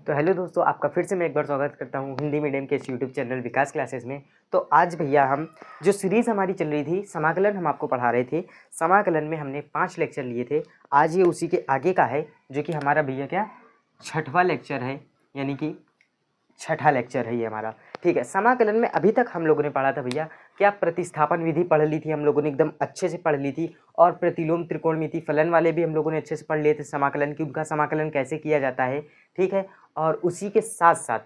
तो हेलो दोस्तों, आपका फिर से मैं एक बार स्वागत करता हूं हिंदी मीडियम के इस यूट्यूब चैनल विकास क्लासेस में। तो आज भैया हम जो सीरीज़ हमारी चल रही थी समाकलन हम आपको पढ़ा रहे थे। समाकलन में हमने 5 लेक्चर लिए थे। आज ये उसी के आगे का है जो कि हमारा भैया क्या छठवां लेक्चर है, यानी कि छठा लेक्चर है ये हमारा। ठीक है, समाकलन में अभी तक हम लोगों ने पढ़ा था भैया क्या प्रतिस्थापन विधि पढ़ ली थी हम लोगों ने, एकदम अच्छे से पढ़ ली थी। और प्रतिलोम त्रिकोणमिति फलन वाले भी हम लोगों ने अच्छे से पढ़ लिए थे समाकलन की, उनका समाकलन कैसे किया जाता है। ठीक है, और उसी के साथ साथ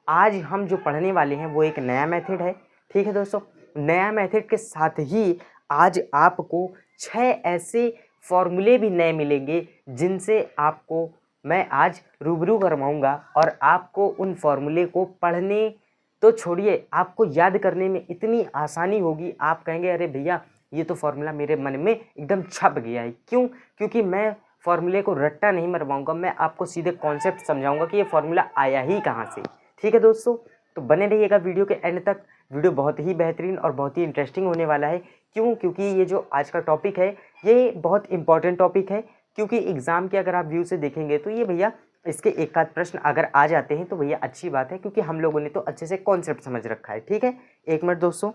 आज हम जो पढ़ने वाले हैं वो एक नया मेथड है। ठीक है दोस्तों, नया मेथड के साथ ही आज आपको 6 ऐसे फॉर्मूले भी नए मिलेंगे जिनसे आपको मैं आज रूबरू करवाऊंगा। और आपको उन फॉर्मूले को पढ़ने तो छोड़िए, आपको याद करने में इतनी आसानी होगी, आप कहेंगे अरे भैया ये तो फॉर्मूला मेरे मन में एकदम छप गया है। क्यों? क्योंकि मैं फॉर्मूले को रट्टा नहीं मरवाऊंगा, मैं आपको सीधे कॉन्सेप्ट समझाऊंगा कि ये फॉर्मूला आया ही कहाँ से। ठीक है दोस्तों, तो बने रहिएगा वीडियो के एंड तक। वीडियो बहुत ही बेहतरीन और बहुत ही इंटरेस्टिंग होने वाला है। क्यों? क्योंकि ये जो आज का टॉपिक है ये बहुत इंपॉर्टेंट टॉपिक है। क्योंकि एग्ज़ाम के अगर आप व्यू से देखेंगे तो ये भैया इसके एक आध प्रश्न अगर आ जाते हैं तो भैया अच्छी बात है, क्योंकि हम लोगों ने तो अच्छे से कॉन्सेप्ट समझ रखा है। ठीक है, एक मिनट दोस्तों,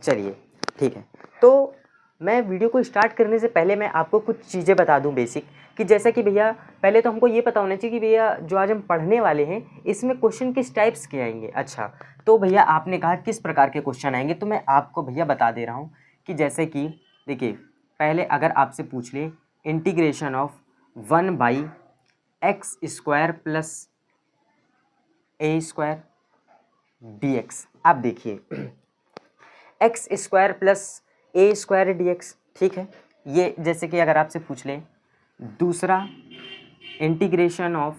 चलिए ठीक है। तो मैं वीडियो को स्टार्ट करने से पहले मैं आपको कुछ चीज़ें बता दूं बेसिक, कि जैसा कि भैया पहले तो हमको ये पता होना चाहिए कि भैया जो आज हम पढ़ने वाले हैं इसमें क्वेश्चन किस टाइप्स के आएंगे। अच्छा, तो भैया आपने कहा किस प्रकार के क्वेश्चन आएंगे, तो मैं आपको भैया बता दे रहा हूँ कि जैसे कि देखिए, पहले अगर आपसे पूछ ले integration of 1/x² plus a² dx। आप देखिए x² प्लस a² dx। ठीक है, ये जैसे कि अगर आपसे पूछ ले दूसरा इंटीग्रेशन ऑफ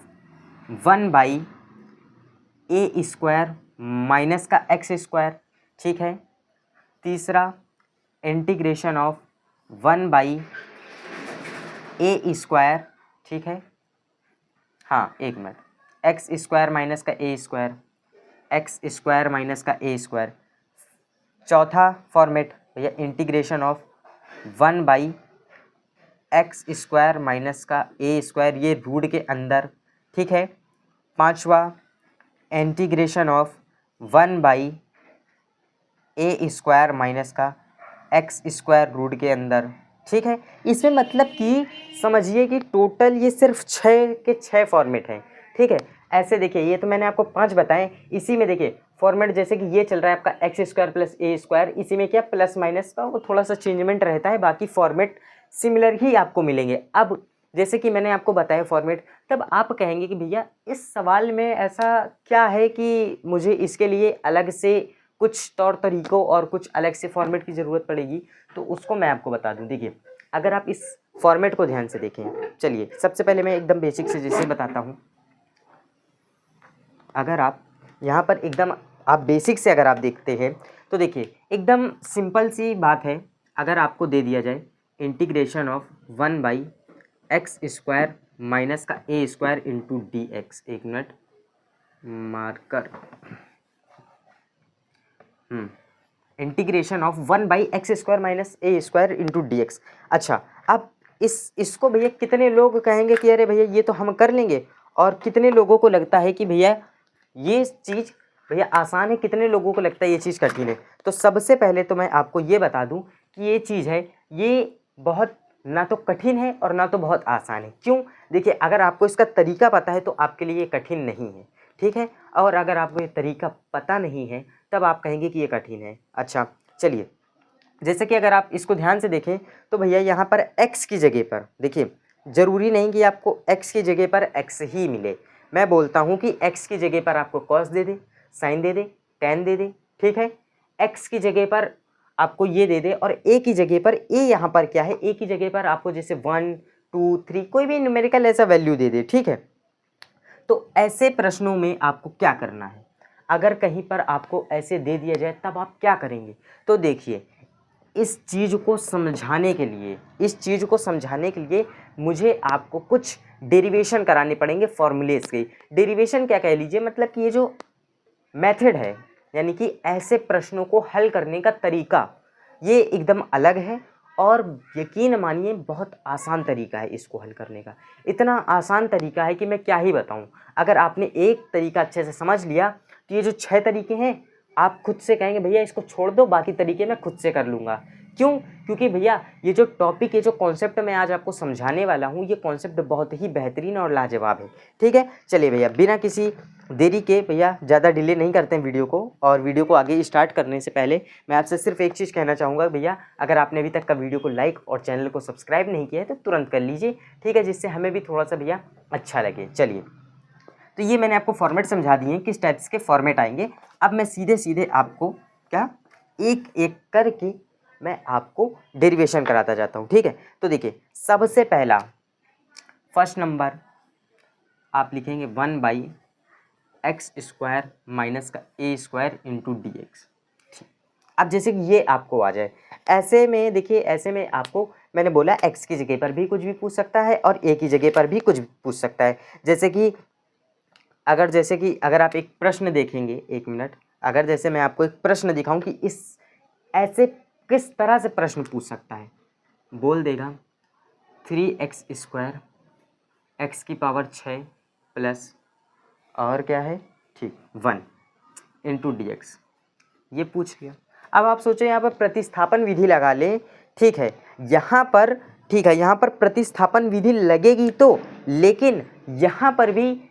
1/a² माइनस का x²। ठीक है, तीसरा इंटीग्रेशन ऑफ 1/a²। ठीक है, हाँ एक मिनट, x² माइनस का a², x² माइनस का a²। चौथा फॉर्मेट भैया इंटीग्रेशन ऑफ 1/x² माइनस का a², ये रूट के अंदर। ठीक है, पांचवा इंटीग्रेशन ऑफ 1/a² माइनस का x² रूट के अंदर। ठीक है, इसमें मतलब कि समझिए कि टोटल ये सिर्फ 6 के 6 फॉर्मेट हैं। ठीक है, ऐसे देखिए, ये तो मैंने आपको 5 बताएं। इसी में देखिए फॉर्मेट जैसे कि ये चल रहा है आपका x² प्लस a², इसी में क्या प्लस माइनस का वो थोड़ा सा चेंजमेंट रहता है, बाकी फॉर्मेट सिमिलर ही आपको मिलेंगे। अब जैसे कि मैंने आपको बताया फॉर्मेट, तब आप कहेंगे कि भैया इस सवाल में ऐसा क्या है कि मुझे इसके लिए अलग से कुछ तौर तरीकों और कुछ अलग से फॉर्मेट की ज़रूरत पड़ेगी। तो उसको मैं आपको बता दूं। देखिए, अगर आप इस फॉर्मेट को ध्यान से देखें, चलिए सबसे पहले मैं एकदम बेसिक से जैसे बताता हूं। अगर आप यहाँ पर एकदम आप बेसिक से अगर आप देखते हैं तो देखिए एकदम सिंपल सी बात है। अगर आपको दे दिया जाए इंटीग्रेशन ऑफ 1/x² माइनस का a² इंटू dx, एक minute marker, integration of 1/x² minus a² into dx। अच्छा, अब इसको भैया कितने लोग कहेंगे कि अरे भैया ये तो हम कर लेंगे, और कितने लोगों को लगता है कि भैया ये चीज़ भैया आसान है, कितने लोगों को लगता है ये चीज़ कठिन है। तो सबसे पहले तो मैं आपको ये बता दूं कि ये चीज़ है, ये बहुत ना तो कठिन है और ना तो बहुत आसान है। क्यों? देखिए, अगर आपको इसका तरीका पता है तो आपके लिए ये कठिन नहीं है। ठीक है, और अगर आपको ये तरीका पता नहीं है तब आप कहेंगे कि ये कठिन है। अच्छा चलिए, जैसे कि अगर आप इसको ध्यान से देखें तो भैया यहाँ पर x की जगह पर देखिए, ज़रूरी नहीं कि आपको x की जगह पर x ही मिले। मैं बोलता हूँ कि x की जगह पर आपको cos दे दे, साइन दे दे, tan दे दे। ठीक है, x की जगह पर आपको ये दे दे, और a की जगह पर a यहाँ पर क्या है, a की जगह पर आपको जैसे 1 2 3 कोई भी न्यूमेरिकल ऐसा वैल्यू दे दे। ठीक है, तो ऐसे प्रश्नों में आपको क्या करना है, अगर कहीं पर आपको ऐसे दे दिया जाए तब आप क्या करेंगे। तो देखिए, इस चीज़ को समझाने के लिए मुझे आपको कुछ डेरिवेशन कराने पड़ेंगे फॉर्मूलेस के। डेरिवेशन क्या कह लीजिए, मतलब कि ये जो मेथड है, यानी कि ऐसे प्रश्नों को हल करने का तरीका, ये एकदम अलग है और यकीन मानिए बहुत आसान तरीका है इसको हल करने का। इतना आसान तरीका है कि मैं क्या ही बताऊं। अगर आपने एक तरीका अच्छे से समझ लिया तो ये जो 6 तरीके हैं आप खुद से कहेंगे भैया इसको छोड़ दो, बाकी तरीके मैं खुद से कर लूँगा। क्यों? क्योंकि भैया ये जो टॉपिक, ये जो कॉन्सेप्ट मैं आज आपको समझाने वाला हूँ, ये कॉन्सेप्ट बहुत ही बेहतरीन और लाजवाब है। ठीक है, चलिए भैया बिना किसी देरी के भैया ज़्यादा डिले नहीं करते हैं वीडियो को। और वीडियो को आगे स्टार्ट करने से पहले मैं आपसे सिर्फ एक चीज़ कहना चाहूँगा भैया, अगर आपने अभी तक का वीडियो को लाइक और चैनल को सब्सक्राइब नहीं किया है तो तुरंत कर लीजिए, ठीक है, जिससे हमें भी थोड़ा सा भैया अच्छा लगे। चलिए, तो ये मैंने आपको फॉर्मेट समझा दिए हैं, किस टाइप्स के फॉर्मेट आएंगे। अब मैं सीधे सीधे आपको क्या एक एक करके मैं आपको डेरिवेशन कराता जाता हूँ। ठीक है, तो देखिए सबसे पहला फर्स्ट नंबर आप लिखेंगे 1/x² माइनस का a² इंटू dx। अब जैसे कि ये आपको आ जाए, ऐसे में देखिए, ऐसे में आपको मैंने बोला x की जगह पर भी कुछ भी पूछ सकता है और a की जगह पर भी कुछ भी पूछ सकता है। जैसे कि अगर आप एक प्रश्न देखेंगे, एक मिनट, अगर जैसे मैं आपको एक प्रश्न दिखाऊं कि इस ऐसे किस तरह से प्रश्न पूछ सकता है, बोल देगा 3x² x की पावर 6 प्लस और क्या है, ठीक 1 इंटू dx, ये पूछ लिया। अब आप सोचें यहाँ पर प्रतिस्थापन विधि लगा लें, ठीक है, यहाँ पर, ठीक है, यहाँ पर प्रतिस्थापन विधि लगेगी तो, लेकिन यहाँ पर भी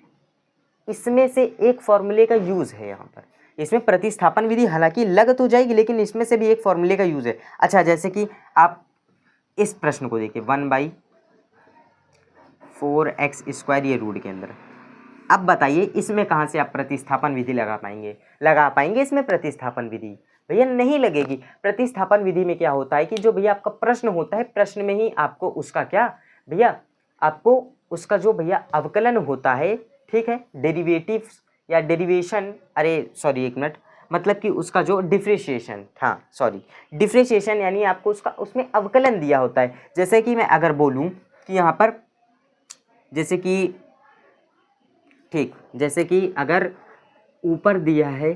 इसमें से एक फॉर्मूले का यूज़ है। यहाँ पर इसमें प्रतिस्थापन विधि हालांकि लग तो जाएगी, लेकिन इसमें से भी एक फॉर्मूले का यूज़ है। अच्छा, जैसे कि आप इस प्रश्न को देखिए 1/4x² ये रूट के अंदर। अब बताइए इसमें कहाँ से आप प्रतिस्थापन विधि लगा पाएंगे इसमें प्रतिस्थापन विधि? भैया नहीं लगेगी। प्रतिस्थापन विधि में क्या होता है कि जो भैया आपका प्रश्न होता है, प्रश्न में ही आपको उसका क्या भैया, आपको उसका जो भैया अवकलन होता है, ठीक है, डेरिवेटिव्स या डेरिवेशन, अरे सॉरी एक मिनट, मतलब कि उसका जो डिफ्रेशिएशन, हाँ सॉरी डिफ्रेशिएशन, यानी आपको उसका उसमें अवकलन दिया होता है। जैसे कि मैं अगर बोलूँ कि यहाँ पर, जैसे कि ठीक, जैसे कि अगर ऊपर दिया है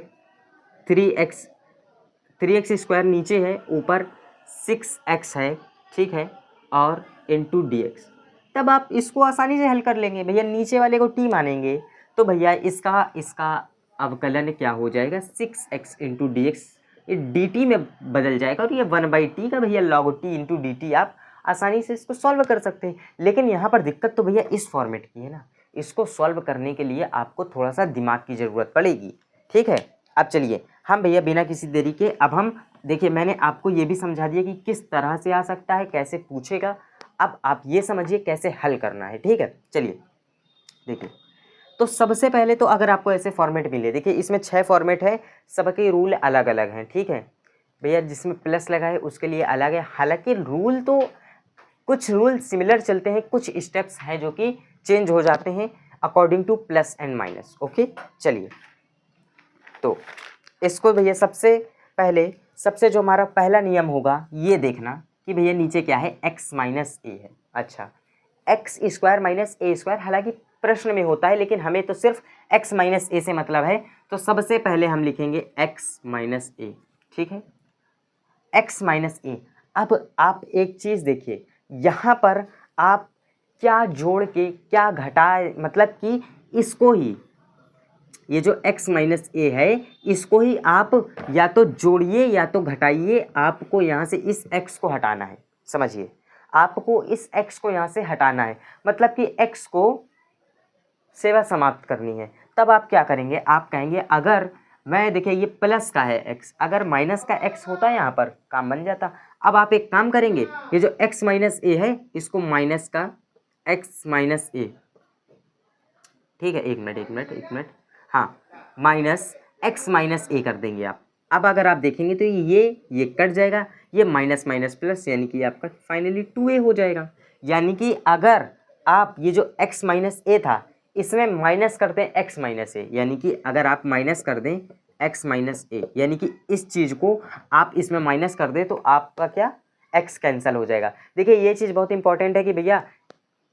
3x² नीचे है, ऊपर 6x है, ठीक है, और इंटू dx, तब आप इसको आसानी से हल कर लेंगे। भैया नीचे वाले को t मानेंगे तो भैया इसका अवकलन क्या हो जाएगा, 6x इंटू dx, ये dt में बदल जाएगा और ये 1/t का भैया log t इंटू dt, आप आसानी से इसको सॉल्व कर सकते हैं। लेकिन यहाँ पर दिक्कत तो भैया इस फॉर्मेट की है ना, इसको सॉल्व करने के लिए आपको थोड़ा सा दिमाग की ज़रूरत पड़ेगी। ठीक है, अब चलिए हम भैया बिना किसी देरी के, अब हम देखिए मैंने आपको ये भी समझा दिया कि किस तरह से आ सकता है, कैसे पूछेगा। अब आप ये समझिए कैसे हल करना है। ठीक है, चलिए देखिए, तो सबसे पहले तो अगर आपको ऐसे फॉर्मेट मिले, देखिए इसमें 6 फॉर्मेट है, सबके रूल अलग अलग हैं। ठीक है भैया, जिसमें प्लस लगा है उसके लिए अलग है। हालांकि रूल तो कुछ रूल सिमिलर चलते हैं, कुछ स्टेप्स हैं जो कि चेंज हो जाते हैं according two plus and minus. Okay, चलिए तो इसको भैया सबसे जो हमारा पहला नियम होगा ये देखना कि भैया नीचे क्या है, x माइनस ए है। अच्छा, x² माइनस a², हालांकि प्रश्न में होता है लेकिन हमें तो सिर्फ x माइनस ए से मतलब है, तो सबसे पहले हम लिखेंगे x माइनस ए। ठीक है, x माइनस ए। अब आप एक चीज़ देखिए, यहाँ पर आप क्या जोड़ के क्या घटाए, मतलब कि इसको ही, ये जो x माइनस ए है इसको ही आप या तो जोड़िए या तो घटाइए। आपको यहाँ से इस x को हटाना है, समझिए, आपको इस x को यहाँ से हटाना है, मतलब कि x को सेवा समाप्त करनी है। तब आप क्या करेंगे, आप कहेंगे अगर मैं, देखिए ये प्लस का है x, अगर माइनस का x होता यहाँ पर काम बन जाता। अब आप एक काम करेंगे, ये जो x माइनस ए है इसको माइनस का x माइनस ए, ठीक है, एक मिनट, हाँ, माइनस x माइनस ए कर देंगे आप। अब अगर आप देखेंगे तो ये कट जाएगा, ये माइनस माइनस प्लस, यानी कि आपका फाइनली 2a हो जाएगा। यानी कि अगर आप ये जो x माइनस ए था इसमें माइनस करते हैं x माइनस ए, यानी कि अगर आप माइनस कर दें x माइनस ए, यानी कि इस चीज़ को आप इसमें माइनस कर दें तो आपका क्या, x कैंसिल हो जाएगा। देखिए ये चीज़ बहुत इंपॉर्टेंट है कि भैया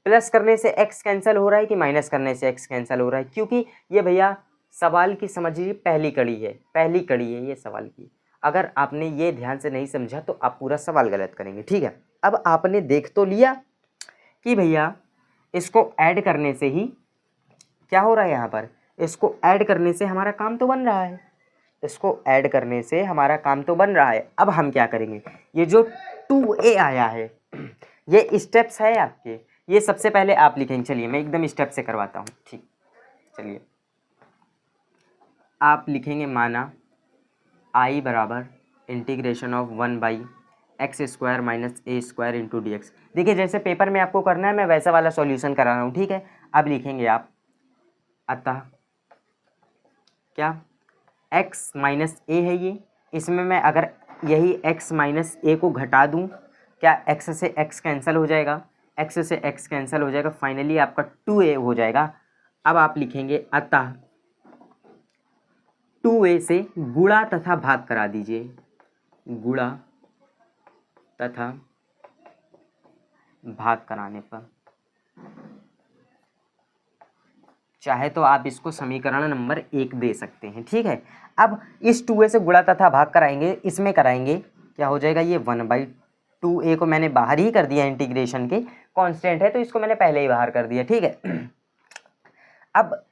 प्लस करने से x कैंसिल हो रहा है कि माइनस करने से x कैंसिल हो रहा है, क्योंकि ये भैया सवाल की समझिए पहली कड़ी है ये सवाल की। अगर आपने ये ध्यान से नहीं समझा तो आप पूरा सवाल गलत करेंगे। ठीक है, अब आपने देख तो लिया कि भैया इसको ऐड करने से ही क्या हो रहा है, यहाँ पर इसको ऐड करने से हमारा काम तो बन रहा है, इसको ऐड करने से हमारा काम तो बन रहा है। अब हम क्या करेंगे, ये जो 2a आया है ये स्टेप्स है आपके, ये सबसे पहले आप लिखेंगे। चलिए मैं एकदम स्टेप से करवाता हूँ, ठीक। चलिए आप लिखेंगे माना I बराबर integration of 1/x² minus a² into dx। देखिए जैसे पेपर में आपको करना है मैं वैसा वाला सॉल्यूशन करा रहा हूँ, ठीक है। अब लिखेंगे आप अतः क्या x माइनस ए है ये, इसमें मैं अगर यही x माइनस ए को घटा दूँ, क्या x से x कैंसिल हो जाएगा, x से x कैंसिल हो जाएगा, फाइनली आपका 2a हो जाएगा। अब आप लिखेंगे अतः 2a से गुणा तथा भाग करा दीजिए, गुणा तथा भाग कराने पर चाहे तो आप इसको समीकरण नंबर 1 दे सकते हैं, ठीक है। अब इस 2a से गुणा तथा भाग कराएंगे, इसमें कराएंगे क्या हो जाएगा, ये 1/2a को मैंने बाहर ही कर दिया, इंटीग्रेशन के कांस्टेंट है तो इसको मैंने पहले ही बाहर कर दिया, ठीक है। अब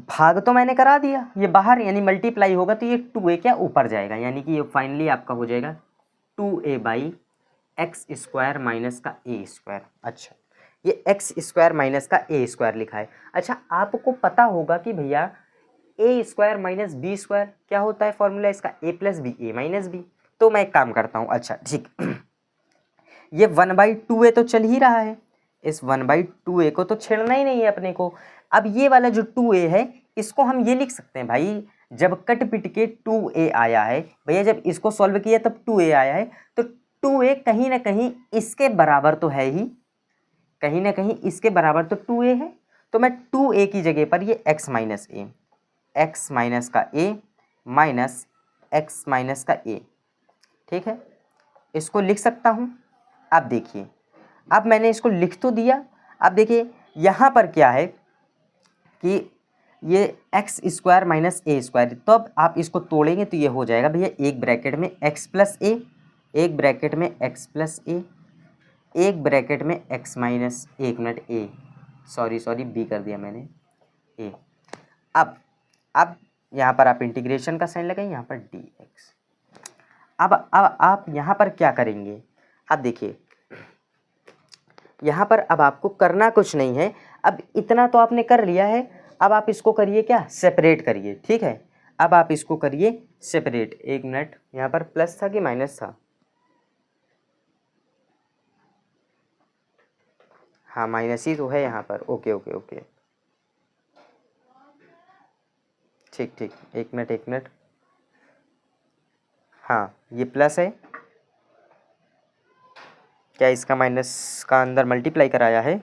भाग तो मैंने करा दिया, ये बाहर यानी मल्टीप्लाई होगा तो ये 2a क्या ऊपर जाएगा, यानी कि ये फाइनली आपका हो जाएगा 2a/x² माइनस का a²। अच्छा ये x² माइनस का a² लिखा है। अच्छा आपको पता होगा कि भैया a² माइनस b² क्या होता है फॉर्मूला इसका, a plus B a minus B. तो मैं एक काम करता हूँ, अच्छा ठीक ये 1/2a तो चल ही रहा है, इस 1/2a को तो छेड़ना ही नहीं है अपने को। अब ये वाला जो 2a है इसको हम ये लिख सकते हैं भाई, जब कट पिट के 2a आया है भैया, जब इसको सॉल्व किया तब 2a आया है, तो 2a कहीं ना कहीं इसके बराबर तो है ही, कहीं ना कहीं इसके बराबर तो 2a है। तो मैं 2a की जगह पर ये x minus a, x minus का a माइनस x माइनस का a, ठीक है, इसको लिख सकता हूँ। अब देखिए अब मैंने इसको लिख तो दिया, अब देखिए यहाँ पर क्या है कि ये x² माइनस a², तो अब आप इसको तोड़ेंगे तो ये हो जाएगा भैया एक ब्रैकेट में x प्लस a, एक ब्रैकेट में x प्लस a, एक ब्रैकेट में x माइनस, एक मिनट a, सॉरी b कर दिया मैंने a। अब यहाँ पर आप इंटीग्रेशन का साइन लगाएं, यहाँ पर dx। अब आप यहाँ पर क्या करेंगे, अब देखिए यहाँ पर अब आपको करना कुछ नहीं है, अब इतना तो आपने कर लिया है, अब आप इसको करिए क्या, सेपरेट करिए, ठीक है। अब आप इसको करिए सेपरेट, एक मिनट यहाँ पर प्लस था कि माइनस था, हाँ माइनस ही तो है यहाँ पर, ओके ओके ओके ठीक एक मिनट हाँ ये प्लस है, क्या इसका माइनस का अंदर मल्टीप्लाई कराया है,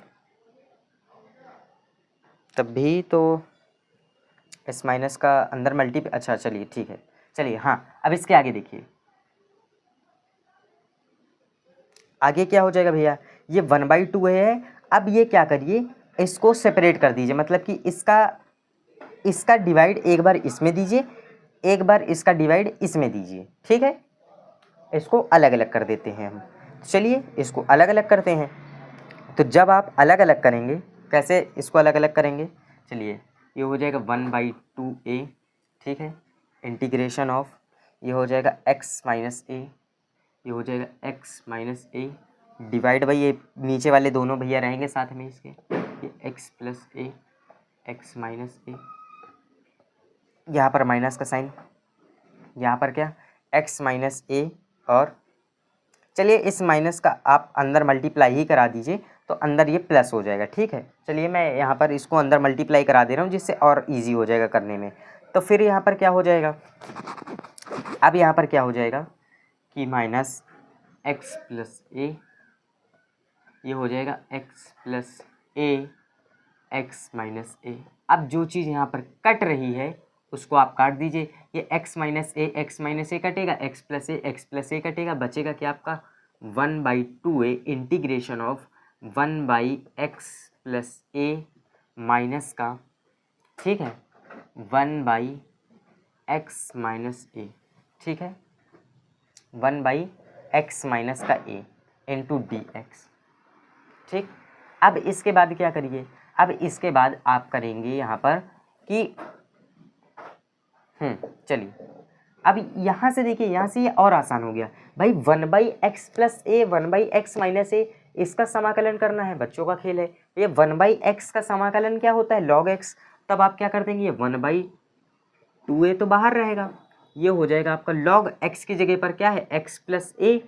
तब भी तो इस माइनस का अंदर अच्छा चलिए ठीक है, चलिए हाँ। अब इसके आगे देखिए आगे क्या हो जाएगा भैया, ये 1/2 है। अब ये क्या करिए, इसको सेपरेट कर दीजिए, मतलब कि इसका डिवाइड एक बार इसमें दीजिए, एक बार इसका डिवाइड इसमें दीजिए, ठीक है। इसको अलग अलग कर देते हैं हम, चलिए इसको अलग अलग करते हैं। तो जब आप अलग अलग करेंगे, कैसे इसको अलग अलग करेंगे, चलिए ये हो जाएगा 1/2a, ठीक है, इंटीग्रेशन ऑफ ये हो जाएगा x माइनस a, ये हो जाएगा x minus a divide by ये नीचे वाले दोनों भैया रहेंगे साथ में इसके, ये x plus a, x minus a, यहाँ पर माइनस का साइन, यहाँ पर क्या x माइनस a, और चलिए इस माइनस का आप अंदर मल्टीप्लाई ही करा दीजिए तो अंदर ये प्लस हो जाएगा, ठीक है। चलिए मैं यहाँ पर इसको अंदर मल्टीप्लाई करा दे रहा हूँ जिससे और इजी हो जाएगा करने में। तो फिर यहाँ पर क्या हो जाएगा, अब यहाँ पर क्या हो जाएगा कि माइनस एक्स प्लस ए, ये हो जाएगा एक्स प्लस ए एक्स माइनस ए। अब जो चीज़ यहाँ पर कट रही है उसको आप काट दीजिए, ये x माइनस ए एक्स माइनस ए कटेगा, x प्लस ए कटेगा, बचेगा क्या आपका 1/2a integration of 1/x plus A minus का, ठीक है, 1/x माइनस ए, ठीक है, 1/x माइनस का ए। Into d x. ठीक, अब इसके बाद क्या करिए, अब इसके बाद आप करेंगे यहाँ पर कि चलिए अब यहाँ से देखिए, यहाँ से ये और आसान हो गया भाई, 1/x प्लस ए 1/x माइनस ए, इसका समाकलन करना है, बच्चों का खेल है। ये 1/x का समाकलन क्या होता है, log x। तब आप क्या कर देंगे, ये 1/2a तो बाहर रहेगा, ये हो जाएगा आपका log x की जगह पर क्या है, x प्लस ए,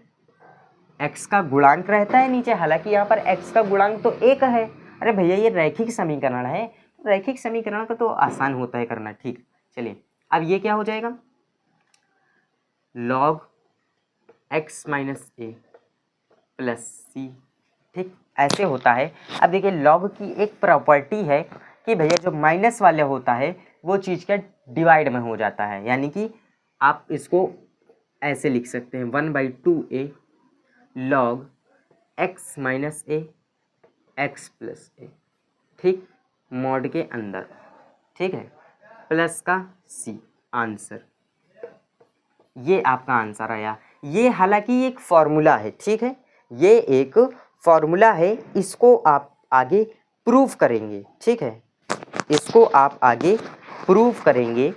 x का गुणांक रहता है नीचे, हालांकि यहाँ पर x का गुणांक तो 1 है। अरे भैया ये रैखिक समीकरण है, रैखिक समीकरण का तो आसान होता है करना। ठीक, चलिए अब ये क्या हो जाएगा, log x माइनस ए प्लस सी। ठीक, ऐसे होता है। अब देखिए log की एक प्रॉपर्टी है कि भैया जो माइनस वाले होता है वो चीज़ का डिवाइड में हो जाता है, यानी कि आप इसको ऐसे लिख सकते हैं 1/2a log x माइनस ए x प्लस ए। ठीक, मॉड के अंदर, ठीक है, प्लस का सी आंसर, ये आपका आंसर आया। ये हालांकि एक फॉर्मूला है, ठीक है, ये एक फॉर्मूला है, इसको आप आगे प्रूफ करेंगे। ठीक है, इसको आप आगे प्रूफ करेंगे,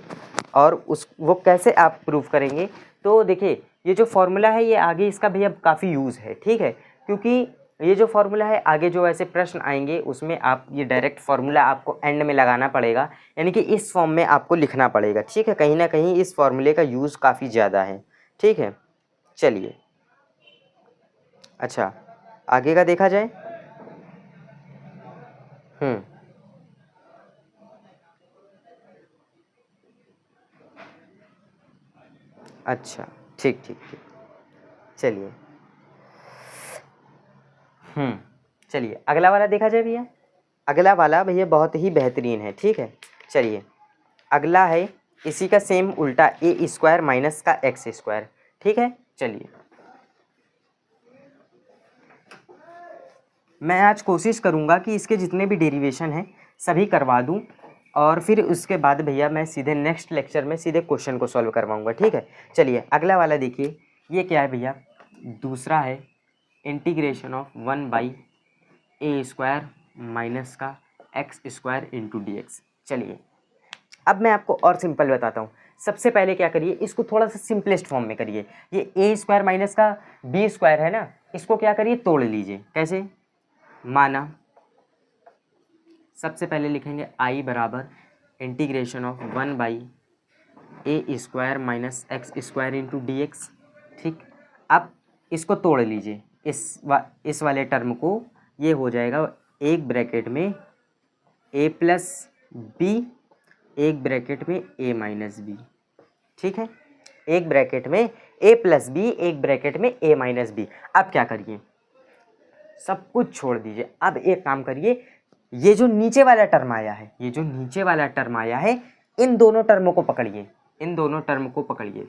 और वो कैसे आप प्रूफ करेंगे, तो देखिए ये जो फॉर्मूला है ये आगे इसका भैया काफ़ी यूज़ है। ठीक है, क्योंकि ये जो फॉर्मूला है आगे जो ऐसे प्रश्न आएंगे उसमें आप ये डायरेक्ट फार्मूला आपको एंड में लगाना पड़ेगा, यानी कि इस फॉर्म में आपको लिखना पड़ेगा। ठीक है, कहीं ना कहीं इस फॉर्मूले का यूज़ काफ़ी ज़्यादा है। ठीक है, चलिए अच्छा आगे का देखा जाए। अच्छा, ठीक ठीक ठीक, चलिए चलिए अगला वाला देखा जाए भैया। अगला वाला भैया बहुत ही बेहतरीन है। ठीक है, चलिए अगला है इसी का सेम उल्टा, ए स्क्वायर माइनस का एक्स स्क्वायर। ठीक है, चलिए मैं आज कोशिश करूँगा कि इसके जितने भी डेरिवेशन हैं सभी करवा दूँ, और फिर उसके बाद भैया मैं सीधे नेक्स्ट लेक्चर में सीधे क्वेश्चन को सॉल्व करवाऊँगा। ठीक है, चलिए अगला वाला देखिए, ये क्या है भैया, दूसरा है integration of 1/a square minus का x square into d x. चलिए अब मैं आपको और सिंपल बताता हूँ। सबसे पहले क्या करिए, इसको थोड़ा सा सिंपलेस्ट फॉर्म में करिए। ये ए स्क्वायर माइनस का बी स्क्वायर है ना, इसको क्या करिए, तोड़ लीजिए। कैसे, माना सबसे पहले लिखेंगे आई बराबर integration of 1/a square minus x square into d x. ठीक, अब इसको तोड़ लीजिए, इस वाले टर्म को, ये हो जाएगा एक ब्रैकेट में a प्लस बी, एक ब्रैकेट में a माइनस बी। ठीक है, एक ब्रैकेट में a प्लस बी, एक ब्रैकेट में a माइनस बी। अब क्या करिए, सब कुछ छोड़ दीजिए। अब एक काम करिए, ये जो नीचे वाला टर्म आया है, ये जो नीचे वाला टर्म आया है, इन दोनों टर्मों को पकड़िए, इन दोनों टर्म को पकड़िए।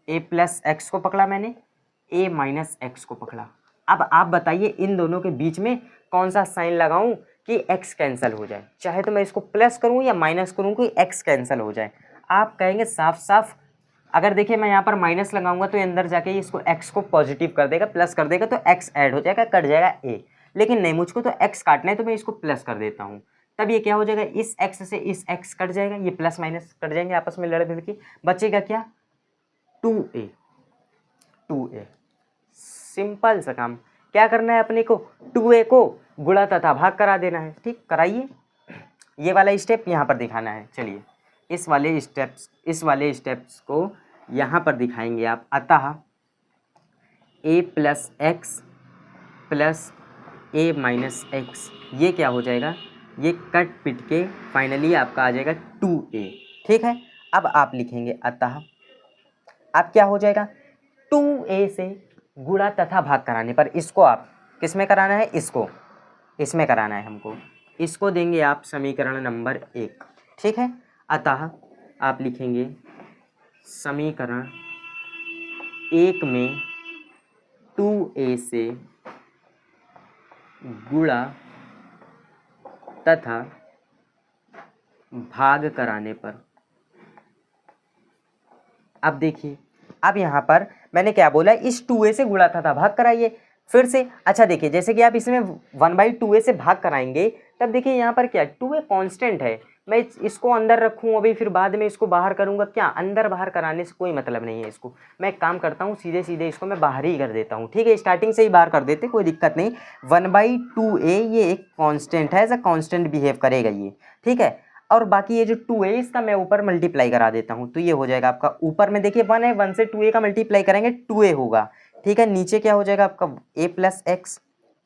a प्लस एक्स को पकड़ा मैंने, a माइनस एक्स को पकड़ा। अब आप बताइए इन दोनों के बीच में कौन सा साइन लगाऊं कि x कैंसिल हो जाए। चाहे तो मैं इसको प्लस करूं या माइनस करूं कि x कैंसिल हो जाए। आप कहेंगे साफ साफ, अगर देखिए मैं यहाँ पर माइनस लगाऊंगा तो अंदर जाके इसको x को पॉजिटिव कर देगा, प्लस कर देगा, तो x ऐड हो जाएगा, कट जाएगा a। लेकिन नहीं, मुझको तो x काटना है, तो मैं इसको प्लस कर देता हूँ। तब ये क्या हो जाएगा, इस x से इस x कट जाएगा, ये प्लस माइनस कट जाएंगे आपस में लड़ भिड़ के, बचेगा क्या, 2a। 2a, सिंपल सा काम। क्या करना है अपने को, 2a को गुणा तथा भाग करा देना है। ठीक, कराइए, ये वाला स्टेप यहाँ पर दिखाना है। चलिए इस वाले स्टेप्स को यहाँ पर दिखाएंगे आप। अतः a plus x plus a minus x, ये क्या हो जाएगा, ये कट पिट के फाइनली आपका आ जाएगा 2a। ठीक है, अब आप लिखेंगे अतः, अब क्या हो जाएगा, 2a से गुणा तथा भाग कराने पर इसको आप किस में कराना है, इसको इसमें कराना है हमको, इसको देंगे आप समीकरण नंबर 1। ठीक है, अतः आप लिखेंगे समीकरण 1 में 2a से गुणा तथा भाग कराने पर। अब देखिए, अब यहाँ पर मैंने क्या बोला, इस 2a से गुणा तथा भाग कराइए। फिर से अच्छा देखिए, जैसे कि आप इसमें 1/2a से भाग कराएंगे, तब देखिए यहाँ पर क्या 2a कांस्टेंट है, मैं इसको अंदर रखूँ अभी फिर बाद में इसको बाहर करूँगा, क्या अंदर बाहर कराने से कोई मतलब नहीं है इसको। मैं एक काम करता हूँ, सीधे सीधे इसको मैं बाहर ही कर देता हूँ, ठीक है, स्टार्टिंग से ही बाहर कर देते, कोई दिक्कत नहीं। 1/2a ये एक कांस्टेंट है, एज अ कांस्टेंट बिहेव करेगा ये, ठीक है। और बाकी ये जो 2a इसका मैं ऊपर मल्टीप्लाई करा देता हूँ, तो ये हो जाएगा आपका, ऊपर में देखिए 1 है, 1 से 2a का मल्टीप्लाई करेंगे 2a होगा, ठीक है। नीचे क्या हो जाएगा आपका a प्लस एक्स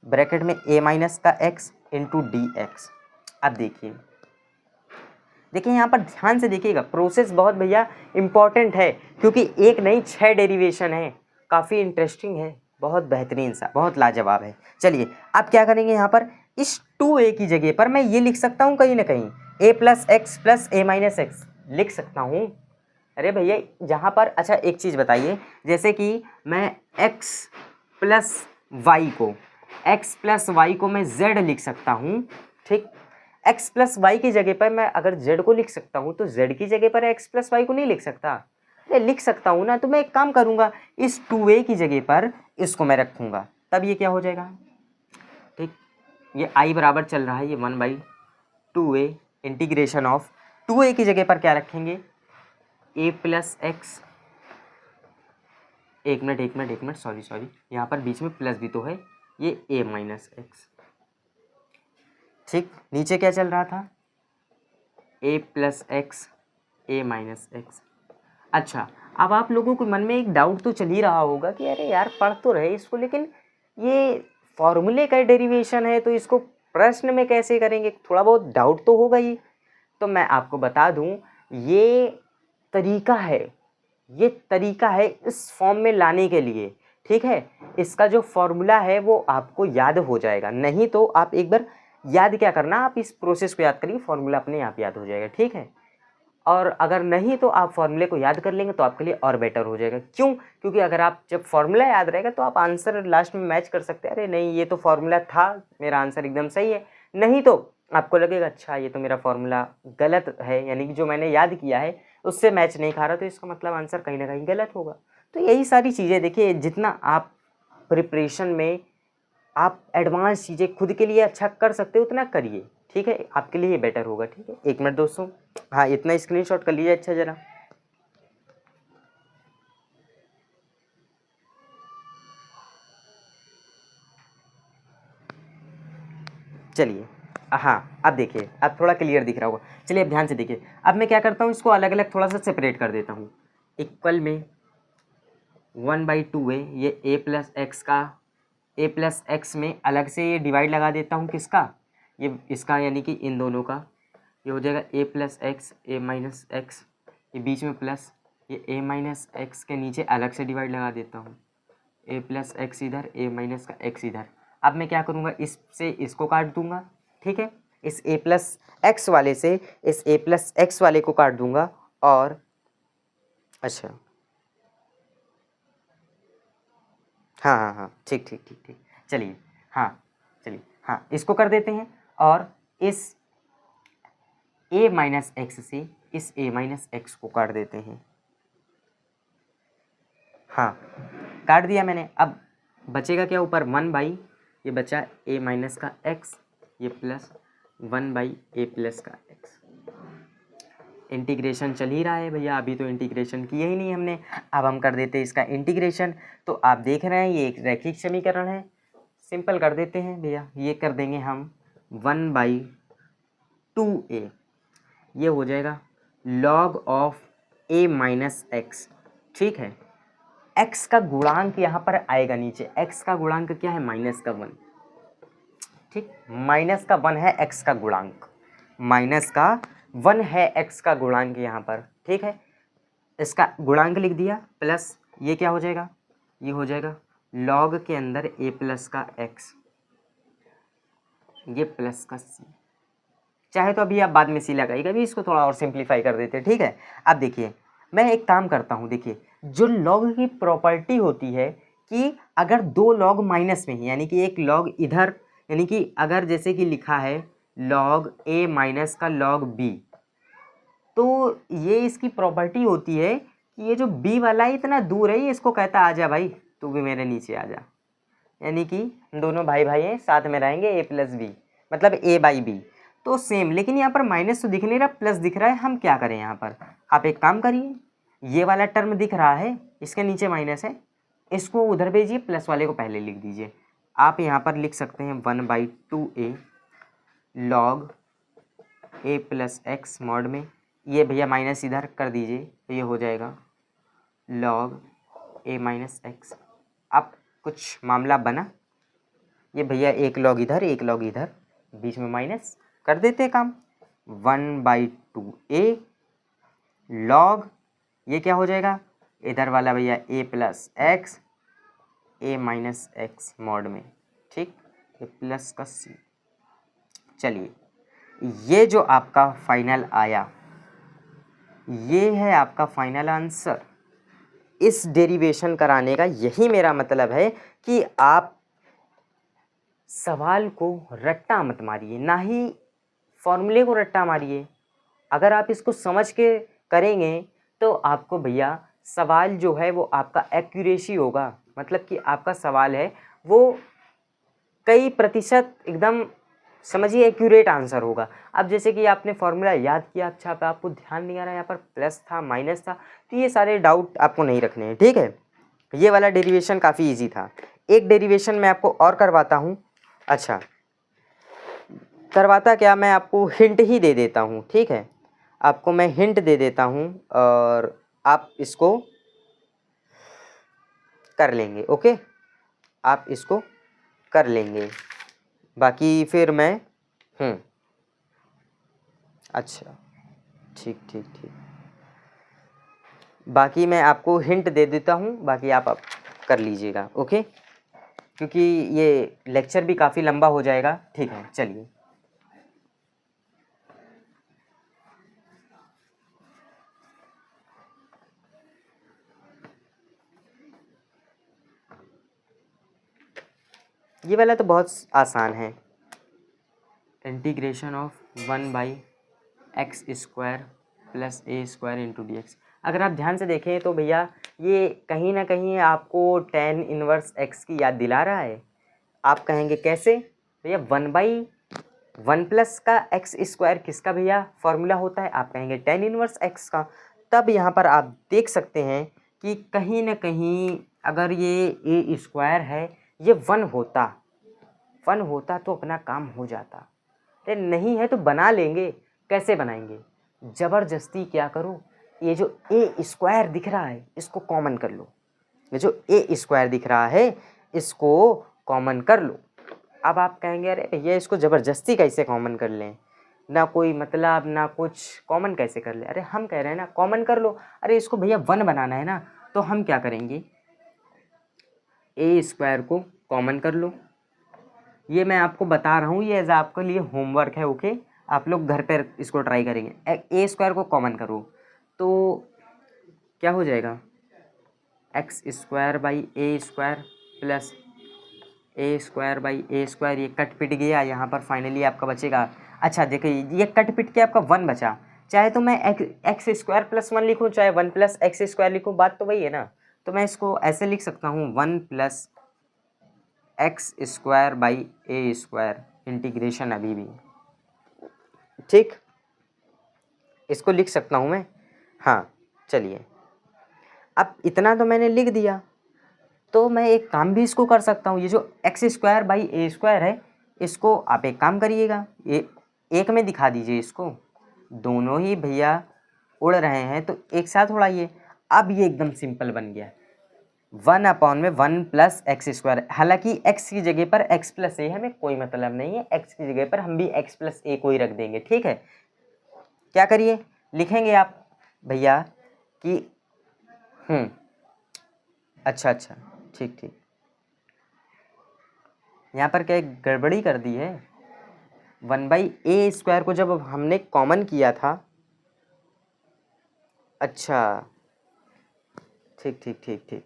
ब्रैकेट में a माइनस का x इंटू डी एक्स। अब देखिए यहाँ पर ध्यान से देखिएगा, प्रोसेस बहुत भैया इंपॉर्टेंट है, क्योंकि एक नहीं 6 डेरिवेशन है, काफ़ी इंटरेस्टिंग है, बहुत बेहतरीन सा, बहुत लाजवाब है। चलिए अब क्या करेंगे, यहाँ पर इस 2a की जगह पर मैं ये लिख सकता हूँ कहीं ना कहीं a माइनस एक्स लिख सकता हूँ। अरे भैया जहाँ पर, अच्छा एक चीज़ बताइए, जैसे कि मैं x प्लस वाई को मैं z लिख सकता हूँ, ठीक। x प्लस वाई की जगह पर मैं अगर z को लिख सकता हूँ, तो z की जगह पर x प्लस वाई को नहीं लिख सकता? अरे लिख सकता हूँ ना, तो मैं एक काम करूँगा, इस 2a की जगह पर इसको मैं रखूँगा, तब ये क्या हो जाएगा, ठीक। ये i बराबर चल रहा है, ये 1/2a इंटीग्रेशन ऑफ 2a की जगह पर क्या रखेंगे, a प्लस एक्स, एक मिनट सॉरी, यहाँ पर बीच में प्लस भी तो है, ये a माइनस एक्स, ठीक। नीचे क्या चल रहा था, a plus x a minus x. अच्छा अब आप लोगों को मन में एक डाउट तो चल ही रहा होगा कि अरे यार पढ़ तो रहे इसको, लेकिन ये फॉर्मूले का डेरिवेशन है, तो इसको प्रश्न में कैसे करेंगे, थोड़ा बहुत डाउट तो होगा ही। तो मैं आपको बता दूं, ये तरीका है इस फॉर्म में लाने के लिए, ठीक है। इसका जो फॉर्मूला है वो आपको याद हो जाएगा, नहीं तो आप एक बार याद क्या करना, आप इस प्रोसेस को याद करिए, फॉर्मूला अपने आप याद हो जाएगा, ठीक है। और अगर नहीं तो आप फॉर्मूले को याद कर लेंगे तो आपके लिए और बेटर हो जाएगा। क्यों? क्योंकि अगर आप जब फॉर्मूला याद रहेगा तो आप आंसर लास्ट में मैच कर सकते हैं, अरे नहीं ये तो फॉर्मूला था, मेरा आंसर एकदम सही है। नहीं तो आपको लगेगा अच्छा ये तो मेरा फॉर्मूला गलत है, यानी कि जो मैंने याद किया है उससे मैच नहीं खा रहा, तो इसका मतलब आंसर कहीं ना कहीं गलत होगा। तो यही सारी चीज़ें देखिए, जितना आप प्रिपरेशन में आप एडवांस चीज़ें खुद के लिए अच्छा कर सकते हो उतना करिए, ठीक है, आपके लिए बेटर होगा, ठीक है। 1 मिनट दोस्तों, हाँ इतना स्क्रीनशॉट कर लीजिए अच्छा ज़रा। चलिए हाँ अब देखिए, अब थोड़ा क्लियर दिख रहा होगा। चलिए अब ध्यान से देखिए, अब मैं क्या करता हूँ, इसको अलग अलग थोड़ा सा सेपरेट कर देता हूँ। इक्वल में 1/2a, ये a प्लस एक्स में अलग से ये डिवाइड लगा देता हूँ, किसका, ये इसका, यानी कि इन दोनों का, ये हो जाएगा a plus x a minus x, ये बीच में प्लस, ये a माइनस एक्स के नीचे अलग से डिवाइड लगा देता हूँ, a प्लस एक्स इधर a माइनस का x इधर। अब मैं क्या करूँगा, इससे इसको काट दूंगा, ठीक है, इस a प्लस एक्स वाले से इस a प्लस एक्स वाले को काट दूंगा, और अच्छा हाँ ठीक, चलिए चलिए इसको कर देते हैं, और इस a माइनस एक्स से इस a माइनस एक्स को काट देते हैं, हाँ काट दिया मैंने। अब बचेगा क्या ऊपर, 1/, ये बचा a माइनस का x, ये प्लस 1/a प्लस का x। इंटीग्रेशन चल ही रहा है भैया, अभी तो इंटीग्रेशन किया ही नहीं हमने, अब हम कर देते हैं इसका इंटीग्रेशन। तो आप देख रहे हैं ये एक रैखिक समीकरण है, सिंपल कर देते हैं भैया, ये कर देंगे हम 1/2a, ये हो जाएगा log of a minus x, ठीक है। x का गुणांक यहाँ पर आएगा नीचे, x का गुणांक क्या है, -1, ठीक, -1 है x का गुणांक, -1 है x का गुणांक यहाँ पर, ठीक है। इसका गुणांक लिख दिया, प्लस ये क्या हो जाएगा, ये हो जाएगा log के अंदर a प्लस का x, ये प्लस का c, चाहे तो अभी आप बाद में c लगाइएगा, अभी इसको थोड़ा और सिंप्लीफाई कर देते हैं, ठीक है। अब देखिए मैं एक काम करता हूँ, देखिए जो लॉग की प्रॉपर्टी होती है कि अगर दो लॉग माइनस में ही, यानी कि एक लॉग इधर, यानी कि अगर जैसे कि लिखा है लॉग a माइनस का लॉग b, तो ये इसकी प्रॉपर्टी होती है कि ये जो b वाला है इतना दूर है, ये इसको कहता आ जा भाई तू भी मेरे नीचे आ जा, यानी कि दोनों भाई भाई हैं, साथ में रहेंगे, a प्लस बी मतलब a बाई बी। तो सेम, लेकिन यहाँ पर माइनस तो दिख नहीं रहा, प्लस दिख रहा है। हम क्या करें यहाँ पर, आप एक काम करिए, ये वाला टर्म दिख रहा है, इसके नीचे माइनस है, इसको उधर भेजिए, प्लस वाले को पहले लिख दीजिए। आप यहाँ पर लिख सकते हैं 1/2a log a plus x mod में, ये भैया माइनस इधर कर दीजिए तो ये हो जाएगा लॉग a माइनस एक्स। अब कुछ मामला बना, ये भैया एक लॉग इधर एक लॉग इधर, बीच में माइनस कर देते काम। 1/2a लॉग, ये क्या हो जाएगा, इधर वाला भैया a plus x a minus x mod में, ठीक, ये प्लस का c। चलिए, ये जो आपका फाइनल आया, ये है आपका फाइनल आंसर। इस डेरिवेशन कराने का यही मेरा मतलब है कि आप सवाल को रट्टा मत मारिए, ना ही फॉर्मूले को रट्टा मारिए। अगर आप इसको समझ के करेंगे तो आपको भैया सवाल जो है वो आपका एक्यूरेसी होगा, मतलब कि आपका सवाल है वो कई प्रतिशत एकदम समझिए एक्यूरेट आंसर होगा। अब जैसे कि आपने फॉर्मूला याद किया, अच्छा पे आपको ध्यान नहीं आ रहा है, यहाँ पर प्लस था माइनस था, तो ये सारे डाउट आपको नहीं रखने हैं, ठीक है। ये वाला डेरिवेशन काफ़ी इजी था। एक डेरिवेशन मैं आपको और करवाता हूँ। अच्छा, करवाता क्या, मैं आपको हिंट ही दे देता हूँ, ठीक है, आपको मैं हिंट दे देता हूँ और आप इसको कर लेंगे, ओके, आप इसको कर लेंगे, बाकी फिर मैं अच्छा, ठीक ठीक ठीक, बाकी मैं आपको हिंट दे देता हूँ, बाकी आप कर लीजिएगा, ओके, क्योंकि ये लेक्चर भी काफ़ी लंबा हो जाएगा, ठीक है। चलिए, ये वाला तो बहुत आसान है, integration of 1/x² plus a² into dx। अगर आप ध्यान से देखें तो भैया ये कहीं ना कहीं आपको tan इनवर्स x की याद दिला रहा है। आप कहेंगे कैसे भैया, 1/1 प्लस का x² किसका भैया फॉर्मूला होता है, आप कहेंगे tan इनवर्स x का। तब यहाँ पर आप देख सकते हैं कि कहीं ना कहीं अगर ये a² है, ये 1 होता तो अपना काम हो जाता, नहीं है तो बना लेंगे। कैसे बनाएंगे, ज़बरदस्ती क्या करो, ये जो a² दिख रहा है इसको कॉमन कर लो, ये जो a² दिख रहा है इसको कॉमन कर लो। अब आप कहेंगे अरे भैया इसको ज़बरदस्ती कैसे कॉमन कर लें, ना कोई मतलब ना कुछ, कॉमन कैसे कर ले, अरे हम कह रहे हैं ना कॉमन कर लो। अरे इसको भैया 1 बनाना है ना, तो हम क्या करेंगे, a² को कॉमन कर लो। ये मैं आपको बता रहा हूँ, ये एज आपके लिए होमवर्क है, ओके, आप लोग घर पर इसको ट्राई करेंगे। a² को कॉमन करो तो क्या हो जाएगा, x² प्लस a² ये कट पिट गया, यहाँ पर फाइनली आपका बचेगा। अच्छा देखिए, ये कट पिट के आपका 1 बचा, चाहे तो मैं x² प्लस 1 लिखूँ, चाहे 1 प्लस x² लिखूँ, बात तो वही है ना। तो मैं इसको ऐसे लिख सकता हूँ 1 प्लस x² a² इंटीग्रेशन अभी भी, ठीक, इसको लिख सकता हूँ मैं। हाँ चलिए, अब इतना तो मैंने लिख दिया, तो मैं एक काम भी इसको कर सकता हूँ, ये जो x² a² है इसको आप एक काम करिएगा, ये एक में दिखा दीजिए इसको, दोनों ही भैया उड़ रहे हैं तो एक साथ उड़ाइए। अब ये एकदम सिंपल बन गया, 1/1 प्लस x²। हालांकि x की जगह पर x प्लस a हमें कोई मतलब नहीं है, x की जगह पर हम भी x प्लस a को ही रख देंगे, ठीक है। क्या करिए, लिखेंगे आप भैया कि अच्छा, ठीक ठीक, यहाँ पर क्या एक गड़बड़ी कर दी है, 1/a² को जब हमने कॉमन किया था, अच्छा ठीक ठीक ठीक ठीक,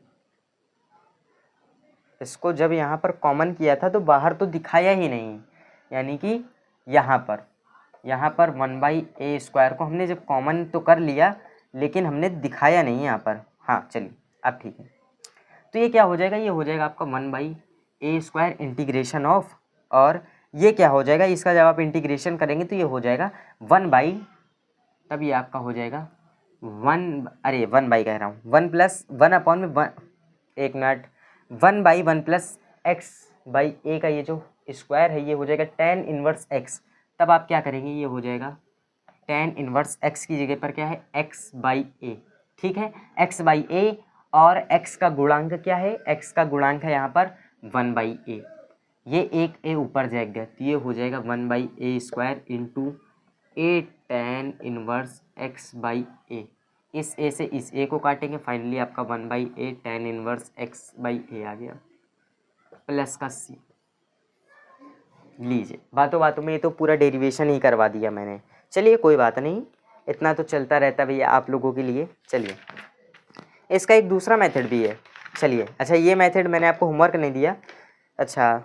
इसको जब यहाँ पर कॉमन किया था तो बाहर तो दिखाया ही नहीं, यानी कि यहाँ पर 1/a² को हमने जब कॉमन तो कर लिया लेकिन हमने दिखाया नहीं यहाँ पर। हाँ चलिए, अब ठीक है, तो ये क्या हो जाएगा, ये हो जाएगा आपका 1/a² A square integration of, और ये क्या हो जाएगा, इसका जब आप इंटीग्रेशन करेंगे तो ये हो जाएगा 1/, तब ये आपका हो जाएगा 1/, कह रहा हूँ 1+1/1, एक मिनट, 1/1+x/a का ये जो स्क्वायर है ये हो जाएगा tan इनवर्स x। तब आप क्या करेंगे, ये हो जाएगा tan इनवर्स x की जगह पर क्या है x/a, ठीक है, x/a, और x का गुणांक क्या है, x का गुणांक है यहाँ पर 1/a, ये एक a ऊपर जाएगा तो ये हो जाएगा 1/a² into a tan inverse x/a। इस a से इस a को काटेंगे, फाइनली आपका 1/a tan इनवर्स x/a आ गया, प्लस का c। लीजिए, बातों बातों में ये तो पूरा डेरिवेशन ही करवा दिया मैंने। चलिए कोई बात नहीं, इतना तो चलता रहता भैया आप लोगों के लिए। चलिए, इसका एक दूसरा मेथड भी है। चलिए, अच्छा ये मेथड मैंने आपको होमवर्क नहीं दिया, अच्छा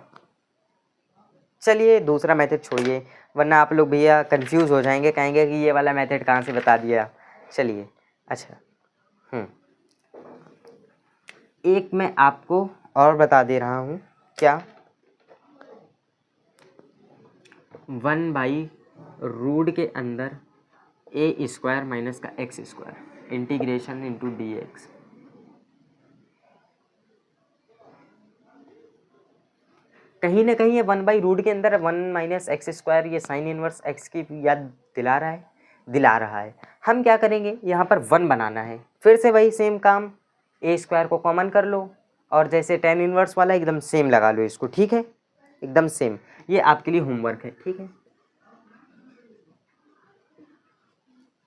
चलिए दूसरा मेथड छोड़िए, वरना आप लोग भैया कंफ्यूज हो जाएंगे, कहेंगे कि ये वाला मेथड कहाँ से बता दिया। चलिए, अच्छा एक मैं आपको और बता दे रहा हूँ, क्या, 1/रूट के अंदर a² माइनस का x² इंटीग्रेशन इंटू dx। कहीं ना कहीं ये 1/रूट के अंदर 1 - x² ये साइन इनवर्स x की याद दिला रहा है। हम क्या करेंगे, यहाँ पर 1 बनाना है, फिर से वही सेम काम, a² को कॉमन कर लो और जैसे tan इनवर्स वाला एकदम सेम लगा लो इसको, ठीक है, एकदम सेम। ये आपके लिए होमवर्क है, ठीक है,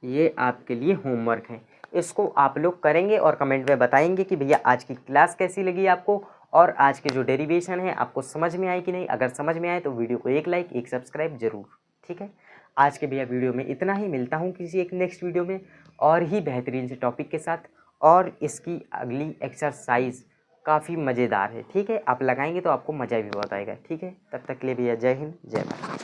ये आपके लिए होमवर्क है, इसको आप लोग करेंगे और कमेंट में बताएंगे कि भैया आज की क्लास कैसी लगी आपको, और आज के जो डेरिवेशन है आपको समझ में आए कि नहीं। अगर समझ में आए तो वीडियो को एक लाइक, एक सब्सक्राइब जरूर, ठीक है। आज के भैया वीडियो में इतना ही, मिलता हूँ किसी एक नेक्स्ट वीडियो में और ही बेहतरीन से टॉपिक के साथ, और इसकी अगली एक्सरसाइज काफ़ी मज़ेदार है, ठीक है, आप लगाएंगे तो आपको मज़ा भी बहुत आएगा, ठीक है। तब तक के लिए भैया जय हिंद, जय भारत।